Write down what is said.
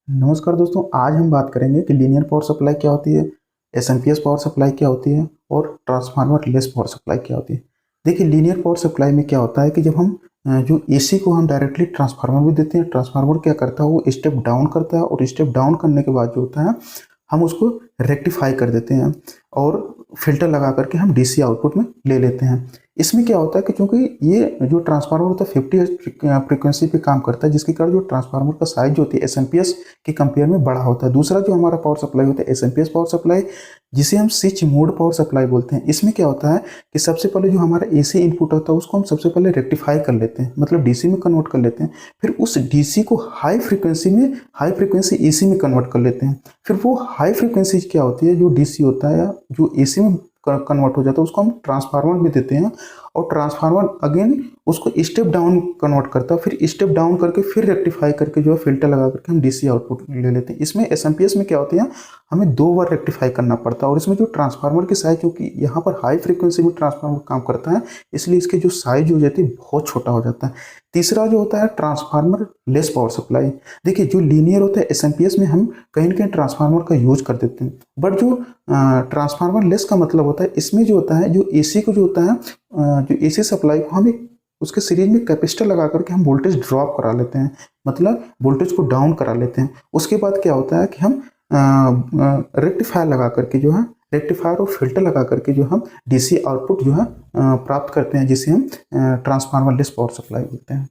नमस्कार दोस्तों, आज हम बात करेंगे कि लीनियर पावर सप्लाई क्या होती है, एसएमपीएस पावर सप्लाई क्या होती है और ट्रांसफार्मर लेस पावर सप्लाई क्या होती है। देखिए, लीनियर पावर सप्लाई में क्या होता है कि जब हम जो एसी को हम डायरेक्टली ट्रांसफार्मर में देते हैं, ट्रांसफार्मर क्या करता है, वो स्टेप डाउन करता है और स्टेप डाउन करने के बाद जो होता है हम उसको रेक्टिफाई कर देते हैं और फिल्टर लगा करके हम डीसी आउटपुट में ले लेते हैं। इसमें क्या होता है कि चूंकि ये जो ट्रांसफार्मर होता है 50 हर्ट्ज फ्रीक्वेंसी पे काम करता है, जिसके कारण जो ट्रांसफार्मर का साइज जो होती है एसएमपीएस के कंपेयर में बड़ा होता है। दूसरा जो हमारा पावर सप्लाई होता है एसएमपीएस पावर सप्लाई, जिसे हम स्विच मोड पावर सप्लाई बोलते हैं। इसमें क्या होता है कि सबसे पहले जो हमारा एसी इनपुट होता है उसको हम सबसे पहले रेक्टिफाई कर लेते हैं, मतलब डीसी में कन्वर्ट कर लेते हैं। फिर उस डीसी को हाई फ्रीक्वेंसी एसी में कन्वर्ट कर लेते हैं। फिर वो हाई फ्रीक्वेंसी क्या होती है, जो डीसी होता है या जो एसी में कन्वर्ट हो जाता है, उसको हम ट्रांसफार्मर में देते हैं और ट्रांसफार्मर अगेन उसको स्टेप डाउन कन्वर्ट करता है। फिर स्टेप डाउन करके फिर रेक्टिफाई करके जो है फिल्टर लगा करके हम डीसी आउटपुट ले लेते हैं। इसमें एसएमपीएस में क्या होती है, हमें 2 बार रेक्टिफाई करना पड़ता है और इसमें जो ट्रांसफार्मर की साइज, क्योंकि यहाँ पर हाई फ्रीक्वेंसी में ट्रांसफार्मर काम करता है, इसलिए इसके जो साइज हो जाती है बहुत छोटा हो जाता है। तीसरा जो होता है ट्रांसफार्मर लेस पावर सप्लाई। देखिए, जो लीनियर होता है एसएमपीएस में हम कहीं ना कहीं ट्रांसफार्मर का यूज कर देते हैं, बट जो ट्रांसफार्मर लेस का मतलब होता है, इसमें जो होता है जो एसी को जो होता है जो एसी सप्लाई को हम एक उसके सीरीज में कैपेसिटर लगा करके हम वोल्टेज ड्रॉप करा लेते हैं, मतलब वोल्टेज को डाउन करा लेते हैं। उसके बाद क्या होता है कि हम रेक्टिफायर लगा करके जो है रेक्टिफायर और फिल्टर लगा करके जो हम डीसी आउटपुट जो है प्राप्त करते हैं, जिसे हम ट्रांसफार्मर लेस पावर सप्लाई बोलते हैं।